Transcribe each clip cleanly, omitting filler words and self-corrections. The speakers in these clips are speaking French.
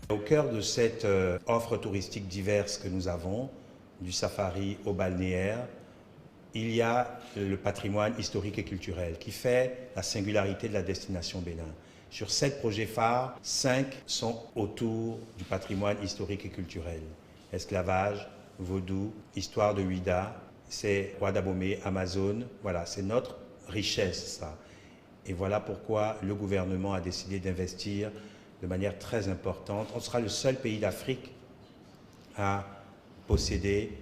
Au cœur de cette offre touristique diverse que nous avons, du safari au balnéaire, il y a le patrimoine historique et culturel qui fait la singularité de la destination Bénin. Sur 7 projets phares, 5 sont autour du patrimoine historique et culturel. Esclavage, vaudou, histoire de Ouida, c'est Roi d'Abomey, Amazone, voilà, c'est notre richesse ça. Et voilà pourquoi le gouvernement a décidé d'investir de manière très importante. On sera le seul pays d'Afrique à posséder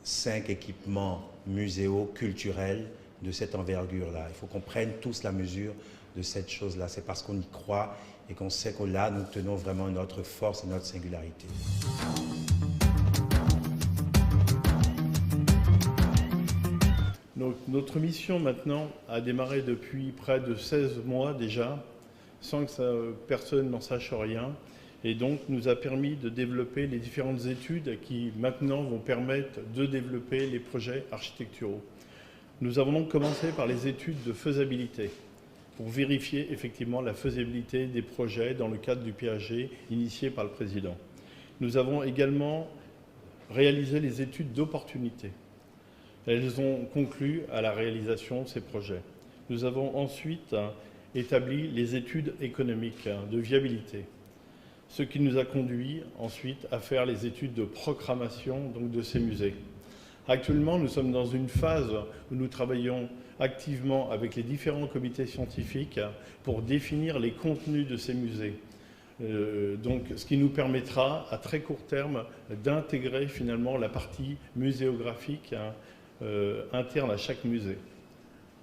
5 équipements muséaux culturels de cette envergure-là. Il faut qu'on prenne tous la mesure de cette chose-là. C'est parce qu'on y croit et qu'on sait que là, nous tenons vraiment notre force et notre singularité. Donc, notre mission maintenant a démarré depuis près de 16 mois déjà, sans que personne n'en sache rien, et donc nous a permis de développer les différentes études qui maintenant vont permettre de développer les projets architecturaux. Nous avons donc commencé par les études de faisabilité, pour vérifier effectivement la faisabilité des projets dans le cadre du PAG initié par le président. Nous avons également réalisé les études d'opportunité. Elles ont conclu à la réalisation de ces projets. Nous avons ensuite établi les études économiques de viabilité, ce qui nous a conduit ensuite à faire les études de programmation donc, de ces musées. Actuellement, nous sommes dans une phase où nous travaillons activement avec les différents comités scientifiques pour définir les contenus de ces musées. Donc, ce qui nous permettra à très court terme d'intégrer finalement la partie muséographique interne à chaque musée.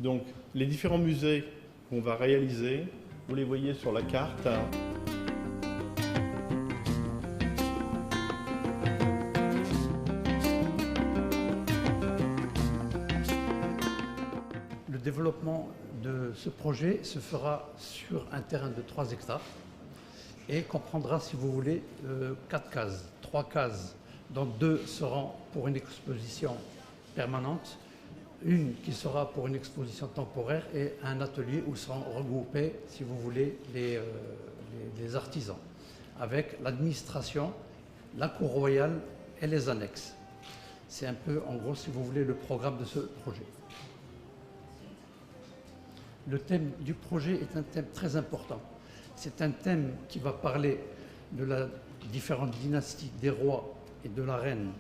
Donc, les différents musées qu'on va réaliser, vous les voyez sur la carte. Le développement de ce projet se fera sur un terrain de 3 hectares et comprendra, si vous voulez, 4 cases. 3 cases, dont 2 seront pour une exposition permanente, une qui sera pour une exposition temporaire et un atelier où seront regroupés, si vous voulez, les artisans, avec l'administration, la cour royale et les annexes. C'est un peu, en gros, si vous voulez, le programme de ce projet. Le thème du projet est un thème très important. C'est un thème qui va parler de la différente dynastie des rois et de la reine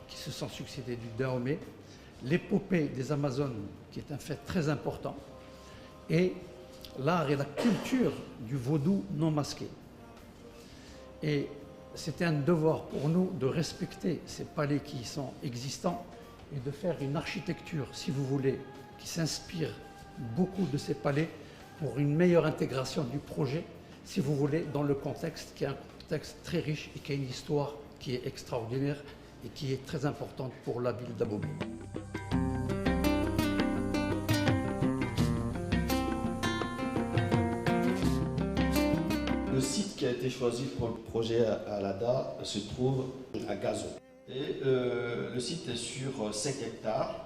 qui se sont succédés du Dahomey, l'épopée des Amazones, qui est un fait très important, et l'art et la culture du vaudou non masqué. Et c'était un devoir pour nous de respecter ces palais qui sont existants et de faire une architecture, si vous voulez, qui s'inspire beaucoup de ces palais pour une meilleure intégration du projet, si vous voulez, dans le contexte qui est un contexte très riche et qui a une histoire qui est extraordinaire et qui est très importante pour la ville d'Abomey. Le site qui a été choisi pour le projet à l'ADA se trouve à Gazon. Et le site est sur 5 hectares.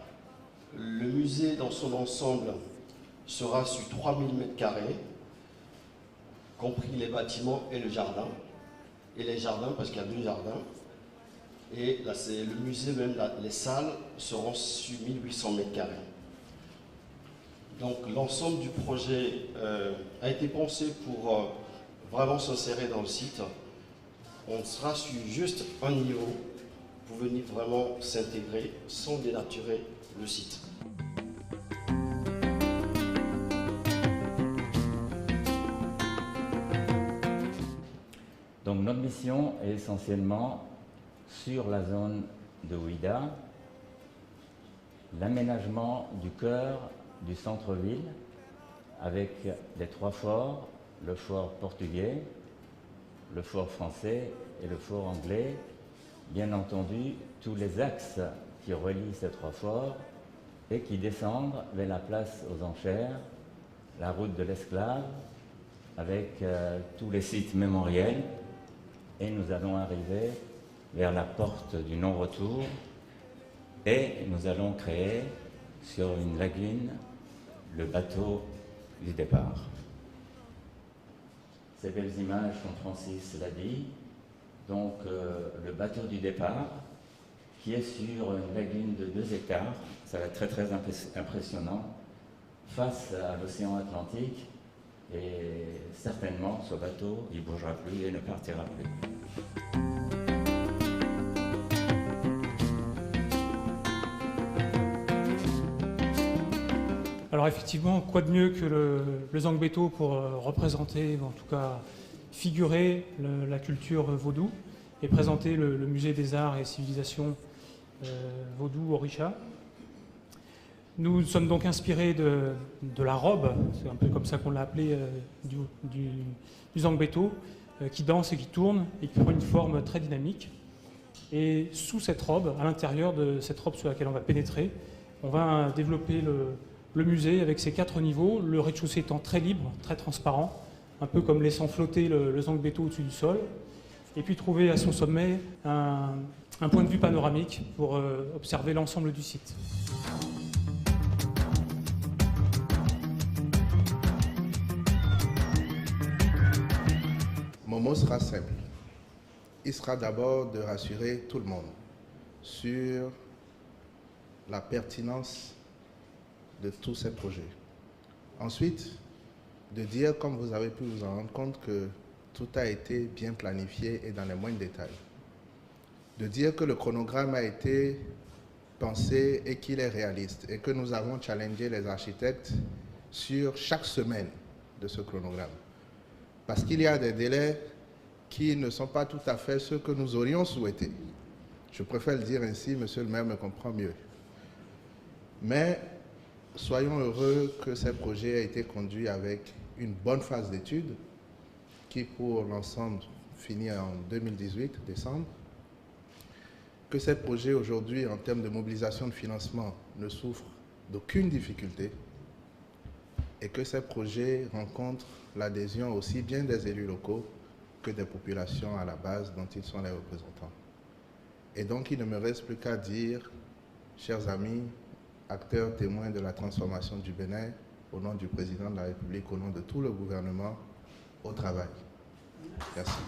Le musée dans son ensemble sera sur 3000 m², compris les bâtiments et le jardin. Et les jardins, parce qu'il y a 2 jardins. Et là, c'est le musée, même les salles seront sur 1800 m². Donc l'ensemble du projet a été pensé pour vraiment s'insérer dans le site. On sera sur juste un niveau pour venir vraiment s'intégrer sans dénaturer le site. Donc notre mission est essentiellement sur la zone de Ouida, l'aménagement du cœur du centre-ville avec les 3 forts, le fort portugais, le fort français et le fort anglais. Bien entendu, tous les axes qui relient ces 3 forts et qui descendent vers la place aux enchères, la route de l'Esclave, avec tous les sites mémoriels. Et nous allons arriver vers la porte du non-retour et nous allons créer sur une lagune le bateau du départ. ces belles images, comme Francis l'a dit. Donc le bateau du départ, qui est sur une lagune de 2 hectares, ça va être très très impressionnant, face à l'océan Atlantique, et certainement ce bateau, il ne bougera plus et ne partira plus. Alors effectivement, quoi de mieux que le Zangbeto pour représenter, en tout cas figurer la culture vaudou et présenter le musée des arts et civilisations vaudou Orisha. Nous sommes donc inspirés de la robe, c'est un peu comme ça qu'on l'a appelé, du Zangbeto, qui danse et qui tourne et qui prend une forme très dynamique. Et sous cette robe, à l'intérieur de cette robe sur laquelle on va pénétrer, on va développer le musée avec ses 4 niveaux, le rez-de-chaussée étant très libre, très transparent, un peu comme laissant flotter le Zangbeto au-dessus du sol, et puis trouver à son sommet un point de vue panoramique pour observer l'ensemble du site. Mon mot sera simple. Il sera d'abord de rassurer tout le monde sur la pertinence de tous ces projets. Ensuite, de dire, comme vous avez pu vous en rendre compte, que tout a été bien planifié et dans les moindres détails. De dire que le chronogramme a été pensé et qu'il est réaliste et que nous avons challengé les architectes sur chaque semaine de ce chronogramme. Parce qu'il y a des délais qui ne sont pas tout à fait ceux que nous aurions souhaités. Je préfère le dire ainsi, monsieur le maire me comprend mieux. Mais soyons heureux que ces projets aient été conduits avec une bonne phase d'étude qui, pour l'ensemble, finit en 2018, décembre. Que ces projets, aujourd'hui, en termes de mobilisation de financement, ne souffrent d'aucune difficulté et que ces projets rencontrent l'adhésion aussi bien des élus locaux que des populations à la base dont ils sont les représentants. Et donc, il ne me reste plus qu'à dire, chers amis, acteurs témoins de la transformation du Bénin, au nom du président de la République, au nom de tout le gouvernement, au travail. Merci.